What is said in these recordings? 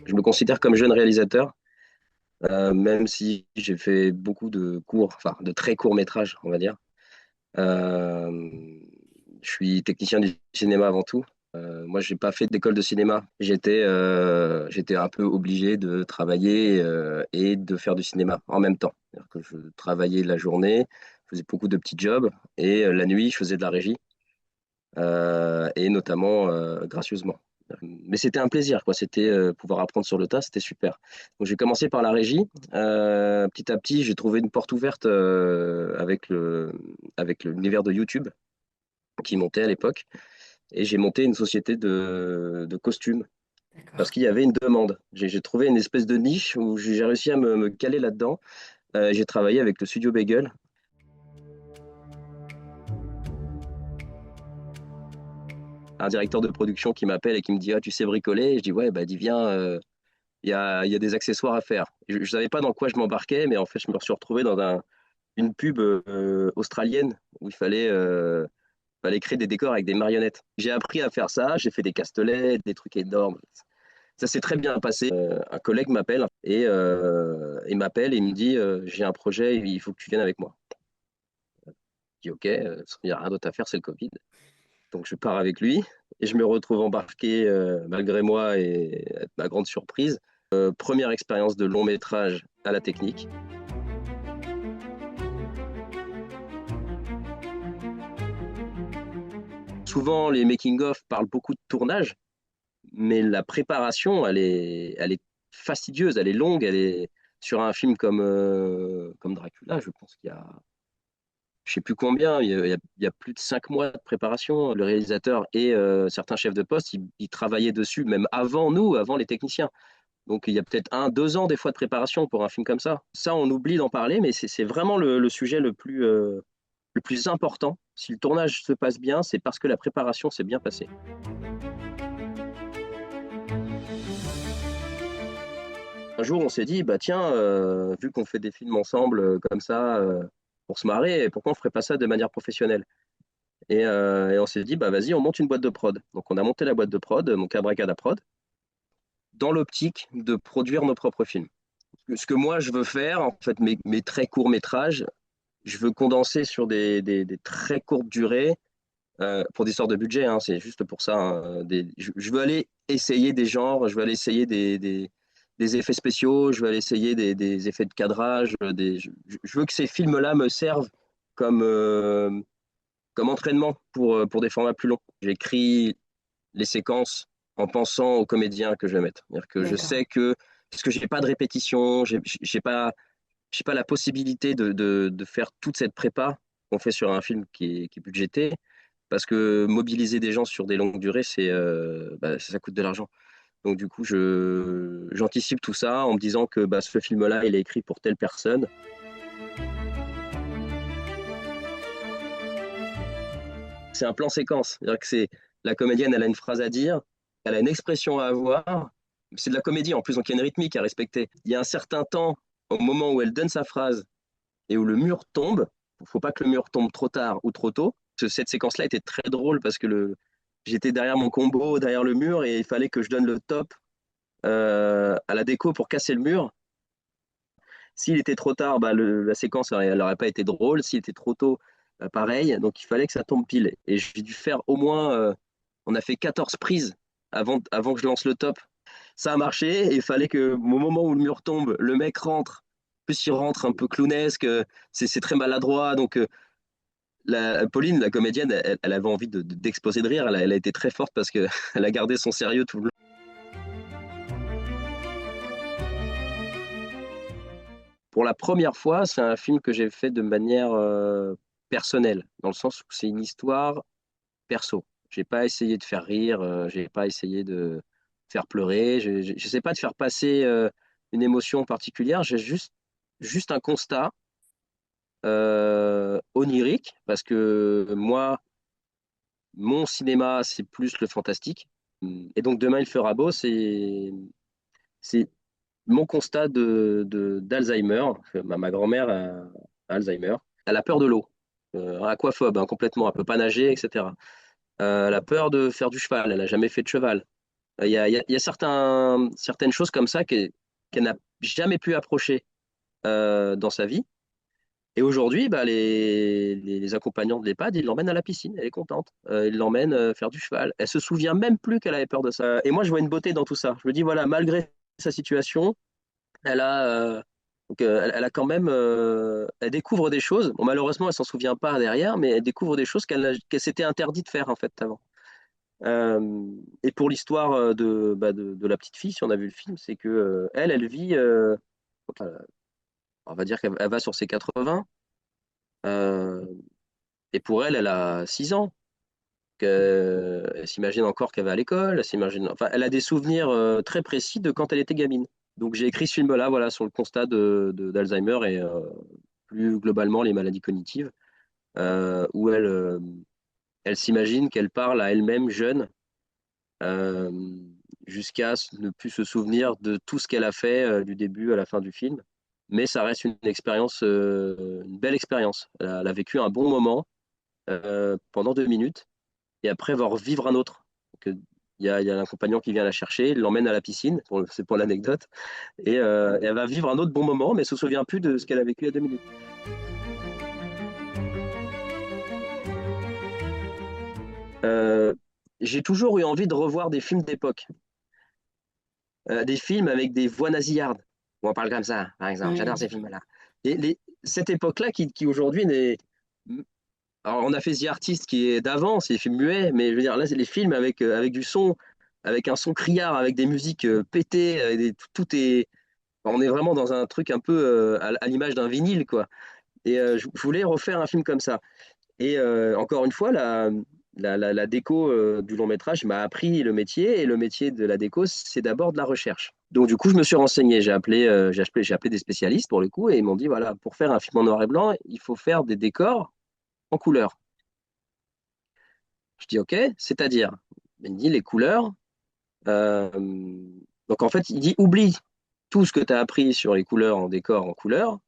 Je me considère comme jeune réalisateur, même si j'ai fait beaucoup de courts, enfin de très courts métrages, on va dire. Euh, je suis technicien du cinéma avant tout. Moi, j'ai pas fait d'école de cinéma. J'étais un peu obligé de travailler et de faire du cinéma en même temps. C'est-à-dire que je travaillais la journée, je faisais beaucoup de petits jobs et la nuit, je faisais de la régie et notamment gracieusement. Mais c'était un plaisir, quoi. C'était pouvoir apprendre sur le tas, c'était super. Donc j'ai commencé par la régie. Petit à petit, j'ai trouvé une porte ouverte avec l'univers de YouTube qui montait à l'époque. Et j'ai monté une société de costumes parce D'accord. qu'il y avait une demande. J'ai trouvé une espèce de niche où j'ai réussi à me caler là-dedans. J'ai travaillé avec le studio Bagel, un directeur de production qui m'appelle et qui me dit: Ah, tu sais bricoler? Je dis: Ouais, bah dis viens, il y a des accessoires à faire. Je ne savais pas dans quoi je m'embarquais, mais en fait, je me suis retrouvé dans une pub australienne où fallait créer des décors avec des marionnettes. J'ai appris à faire ça, j'ai fait des castelets, des trucs énormes. Ça s'est très bien passé. Un collègue m'appelle et il me dit j'ai un projet, il faut que tu viennes avec moi. Je dis ok, il n'y a rien d'autre à faire, c'est le Covid. Donc je pars avec lui et je me retrouve embarqué malgré moi et à ma grande surprise. Première expérience de long métrage à la technique. Souvent, les making-of parlent beaucoup de tournage, mais la préparation, elle est fastidieuse, elle est longue, elle est sur un film comme Dracula, je pense qu'il y a je sais plus combien, il y a plus de 5 mois de préparation. Le réalisateur et certains chefs de poste, ils travaillaient dessus, même avant nous, avant les techniciens. Donc il y a peut-être 1, 2 ans des fois de préparation pour un film comme ça. Ça, on oublie d'en parler, mais c'est vraiment le sujet le plus important. Si le tournage se passe bien, c'est parce que la préparation s'est bien passée. Un jour, on s'est dit, bah tiens, vu qu'on fait des films ensemble comme ça, pour se marrer, pourquoi on ne ferait pas ça de manière professionnelle? Et on s'est dit, bah vas-y, on monte une boîte de prod. Donc on a monté la boîte de prod, donc Abracada Prod, dans l'optique de produire nos propres films. Ce que moi je veux faire, en fait, mes très courts métrages, je veux condenser sur des très courtes durées, pour des sortes de budget, hein, c'est juste pour ça, hein, je veux aller essayer des genres, je veux aller essayer des effets spéciaux, je veux aller essayer des effets de cadrage, je veux que ces films-là me servent comme, comme entraînement pour des formats plus longs. J'écris les séquences en pensant aux comédiens que je vais mettre. C'est-à-dire que je D'accord. sais que, parce que j'ai pas de répétition, j'ai pas la possibilité de faire toute cette prépa qu'on fait sur un film qui est budgété, parce que mobiliser des gens sur des longues durées, ça coûte de l'argent. Donc du coup, j'anticipe tout ça en me disant que bah, ce film-là, il est écrit pour telle personne. C'est un plan séquence. C'est-à-dire que la comédienne, elle a une phrase à dire, elle a une expression à avoir. C'est de la comédie en plus, donc il y a une rythmique à respecter. Il y a un certain temps au moment où elle donne sa phrase et où le mur tombe. Il ne faut pas que le mur tombe trop tard ou trop tôt. Cette séquence-là était très drôle parce que j'étais derrière mon combo, derrière le mur, et il fallait que je donne le top à la déco pour casser le mur. S'il était trop tard, bah, la séquence elle n'aurait pas été drôle. S'il était trop tôt, pareil. Donc il fallait que ça tombe pile. Et j'ai dû faire au moins, on a fait 14 prises avant que je lance le top. Ça a marché et il fallait que au moment où le mur tombe, le mec rentre. En plus, il rentre un peu clownesque, c'est très maladroit. Donc Pauline, la comédienne, elle avait envie d'exploser de rire. Elle a été très forte parce qu'elle a gardé son sérieux tout le long. Pour la première fois, c'est un film que j'ai fait de manière personnelle, dans le sens où c'est une histoire perso. J'ai pas essayé de faire rire, j'ai pas essayé de faire pleurer, je sais pas de faire passer une émotion particulière, j'ai juste un constat onirique, parce que moi, mon cinéma, c'est plus le fantastique. Et donc demain il fera beau, c'est mon constat d'Alzheimer. Ma grand-mère a Alzheimer. Elle a peur de l'eau, aquaphobe, hein, complètement. Elle peut pas nager, etc. Elle a peur de faire du cheval. Elle a jamais fait de cheval. Il y a certaines choses comme ça qu'elle n'a jamais pu approcher dans sa vie. Et aujourd'hui, bah, les accompagnants de l'EHPAD, ils l'emmènent à la piscine, elle est contente. Ils l'emmènent faire du cheval. Elle se souvient même plus qu'elle avait peur de ça. Et moi, je vois une beauté dans tout ça. Je me dis, voilà, malgré sa situation, elle a, elle a quand même, elle découvre des choses. Bon, malheureusement, elle s'en souvient pas derrière, mais elle découvre des choses qu'elle s'était interdit de faire en fait avant. Et pour l'histoire de la petite fille, si on a vu le film, c'est que elle vit, euh, on va dire qu'elle va sur ses 80, euh, et pour elle, elle a 6 ans. Elle s'imagine encore qu'elle va à l'école, elle s'imagine, enfin, elle a des souvenirs très précis de quand elle était gamine. Donc j'ai écrit ce film-là, voilà, sur le constat d'Alzheimer et plus globalement les maladies cognitives, où elle s'imagine qu'elle parle à elle-même jeune, euh, jusqu'à ne plus se souvenir de tout ce qu'elle a fait du début à la fin du film. Mais ça reste une expérience, une belle expérience. Elle a vécu un bon moment pendant 2 minutes et après va revivre un autre. Donc, il y a un compagnon qui vient la chercher, il l'emmène à la piscine, c'est pour l'anecdote, et elle va vivre un autre bon moment, mais elle se souvient plus de ce qu'elle a vécu il y a 2 minutes. Euh, j'ai toujours eu envie de revoir des films d'époque, des films avec des voix nasillardes. Où on parle comme ça, par exemple. J'adore ces Ouais. films-là. Cette époque-là qui aujourd'hui n'est. Alors, on a fait The Artist qui est d'avant, c'est des films muets, mais je veux dire, là, c'est les films avec du son, avec un son criard, avec des musiques pétées, tout est. On est vraiment dans un truc un peu à l'image d'un vinyle, quoi. Et je voulais refaire un film comme ça. Et encore une fois, la déco du long métrage m'a appris le métier, et le métier de la déco, c'est d'abord de la recherche. Donc du coup, je me suis renseigné, j'ai appelé des spécialistes pour le coup, et ils m'ont dit, voilà, pour faire un film en noir et blanc, il faut faire des décors en couleur. Je dis, ok, c'est-à-dire, il me dit les couleurs. euh, donc en fait, il dit, oublie tout ce que tu as appris sur les couleurs en décor en couleur.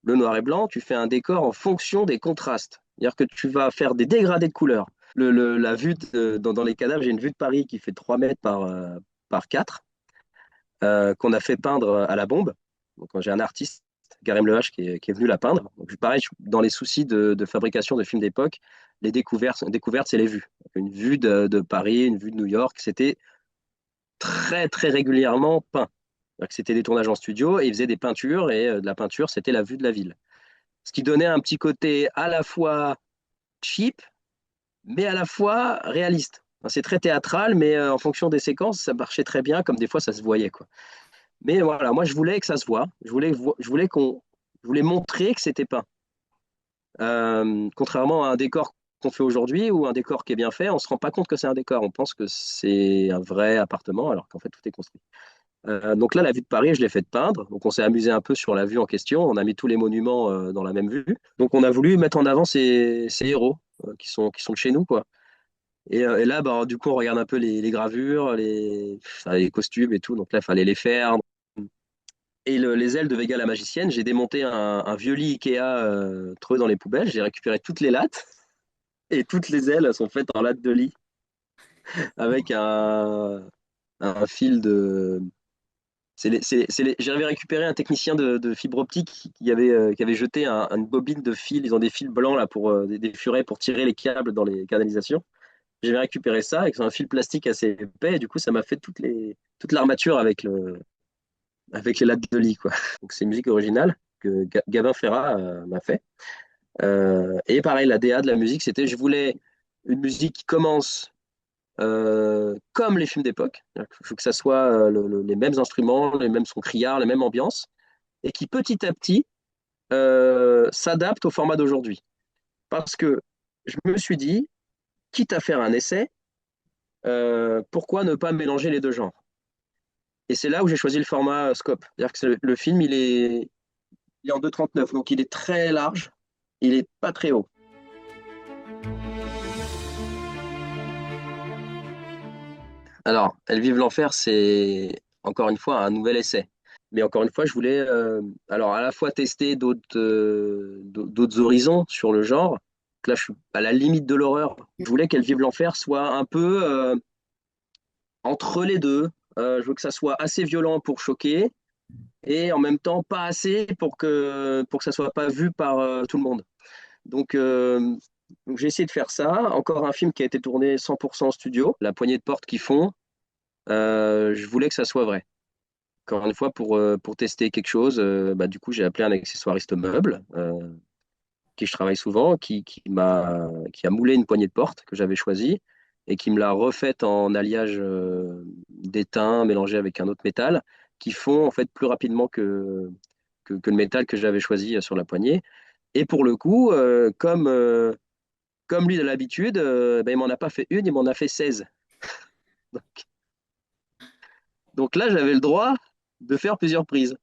Le noir et blanc, tu fais un décor en fonction des contrastes. C'est-à-dire que tu vas faire des dégradés de couleurs. La vue dans les cadavres, j'ai une vue de Paris qui fait 3 mètres par 4, qu'on a fait peindre à la bombe. Donc j'ai un artiste, Garem Lehache, qui est venu la peindre. Donc, pareil, dans les soucis de fabrication de films d'époque, les découvertes, c'est les vues. Donc, une vue de Paris, une vue de New York, c'était très très régulièrement peint. C'est-à-dire que c'était des tournages en studio et ils faisaient des peintures, et de la peinture, c'était la vue de la ville. Ce qui donnait un petit côté à la fois cheap, mais à la fois réaliste. Enfin, c'est très théâtral, mais en fonction des séquences, ça marchait très bien, comme des fois ça se voyait, quoi. Mais voilà, moi je voulais que ça se voit. Je voulais montrer que c'était peint. Contrairement à un décor qu'on fait aujourd'hui ou un décor qui est bien fait, on ne se rend pas compte que c'est un décor. On pense que c'est un vrai appartement, alors qu'en fait tout est construit. Donc là, la vue de Paris, je l'ai fait peindre. Donc on s'est amusé un peu sur la vue en question. On a mis tous les monuments dans la même vue. Donc on a voulu mettre en avant ces héros qui sont de chez nous, quoi. Et là, bah, du coup, on regarde un peu les gravures, enfin, les costumes et tout. Donc là, il fallait les faire. Et les ailes de Vega la magicienne, j'ai démonté un vieux lit Ikea trouvé dans les poubelles. J'ai récupéré toutes les lattes et toutes les ailes sont faites en lattes de lit avec un fil de. J'avais récupéré un technicien de fibre optique qui avait jeté une bobine de fil. Ils ont des fils blancs là pour des furets pour tirer les câbles dans les canalisations. J'avais récupéré ça avec un fil plastique assez épais. Et du coup, ça m'a fait toute l'armature avec les lattes de lit, quoi. Donc c'est une musique originale que Gabin Ferrat m'a fait. Et pareil, la DA de la musique, c'était je voulais une musique qui commence comme les films d'époque. Il faut que ça soit les mêmes instruments, les mêmes sons criards, la même ambiance, et qui petit à petit s'adapte au format d'aujourd'hui. Parce que je me suis dit, quitte à faire un essai, pourquoi ne pas mélanger les deux genres? Et c'est là où j'ai choisi le format scope. C'est-à-dire que le film, il est en 2,39, donc il est très large, il est pas très haut. Alors, Elles vivent l'enfer, c'est encore une fois un nouvel essai. Mais encore une fois, je voulais alors à la fois tester d'autres horizons sur le genre. Donc là, je suis à la limite de l'horreur. Je voulais qu'Elles vivent l'enfer soit un peu entre les deux. Je veux que ça soit assez violent pour choquer et en même temps pas assez pour que ça soit pas vu par tout le monde. Donc, donc j'ai essayé de faire ça. Encore un film qui a été tourné 100% en studio, La poignée de porte qui fond. Je voulais que ça soit vrai. Encore une fois, pour tester quelque chose, bah, du coup, j'ai appelé un accessoiriste meuble, qui je travaille souvent, qui a moulé une poignée de porte que j'avais choisie et qui me l'a refaite en alliage d'étain mélangé avec un autre métal, qui fond en fait plus rapidement que le métal que j'avais choisi sur la poignée. Et pour le coup, comme lui de l'habitude, ben, il m'en a pas fait une, il m'en a fait 16. Donc là, j'avais le droit de faire plusieurs prises.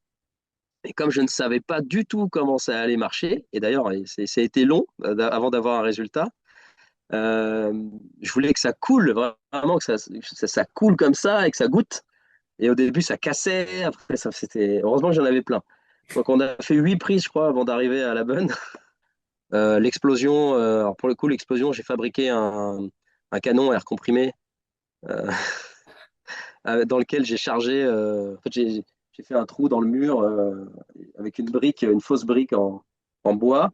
Et comme je ne savais pas du tout comment ça allait marcher, et d'ailleurs, ça a été long avant d'avoir un résultat, euh, je voulais que ça coule, vraiment que ça coule comme ça et que ça goûte. Et au début, ça cassait. Après, c'était... Heureusement que j'en avais plein. Donc, on a fait 8 prises, je crois, avant d'arriver à la bonne. L'explosion, alors pour le coup, l'explosion, j'ai fabriqué un canon à air comprimé euh, dans lequel j'ai chargé. En fait, j'ai fait un trou dans le mur avec une brique, une fausse brique en bois.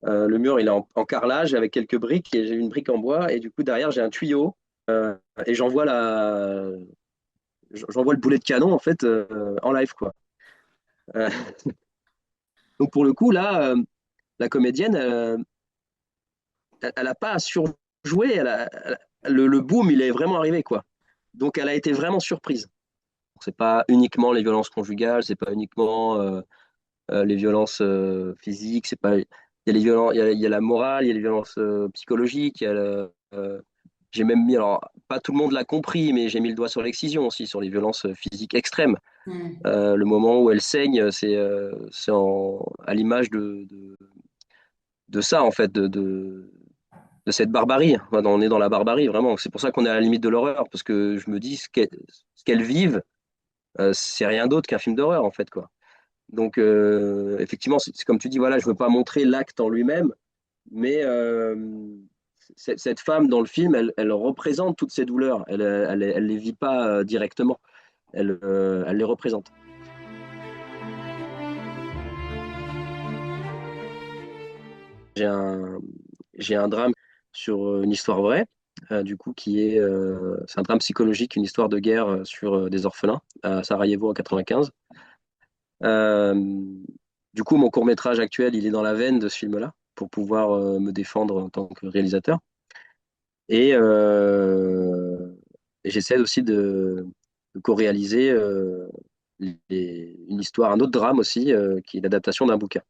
Le mur, il est en carrelage avec quelques briques et j'ai une brique en bois. Et du coup, derrière, j'ai un tuyau et j'envoie le boulet de canon en fait en live quoi. Euh, donc pour le coup, là, la comédienne, elle a pas à surjouer. Le boom, il est vraiment arrivé quoi. Donc elle a été vraiment surprise. C'est pas uniquement les violences conjugales, c'est pas uniquement les violences physiques, c'est pas. Il y a les violences, il y a la morale, il y a les violences psychologiques, j'ai même mis, alors pas tout le monde l'a compris, mais j'ai mis le doigt sur l'excision aussi, sur les violences physiques extrêmes. Mm. Le moment où elle saigne, c'est à l'image de ça, en fait, de cette barbarie. Enfin, on est dans la barbarie, vraiment. C'est pour ça qu'on est à la limite de l'horreur, parce que je me dis, ce qu'elles vivent, c'est rien d'autre qu'un film d'horreur, en fait, quoi. Donc, effectivement, c'est comme tu dis, voilà, je veux pas montrer l'acte en lui-même, mais cette femme dans le film, elle représente toutes ces douleurs. Elle les vit pas directement. Elle les représente. J'ai un, j'ai un drame sur une histoire vraie, du coup, c'est un drame psychologique, une histoire de guerre sur des orphelins à Sarajevo en 95. Euh, du coup, mon court-métrage actuel, il est dans la veine de ce film-là, pour pouvoir me défendre en tant que réalisateur. Et, et j'essaie aussi de co-réaliser une histoire, un autre drame aussi, qui est l'adaptation d'un bouquin.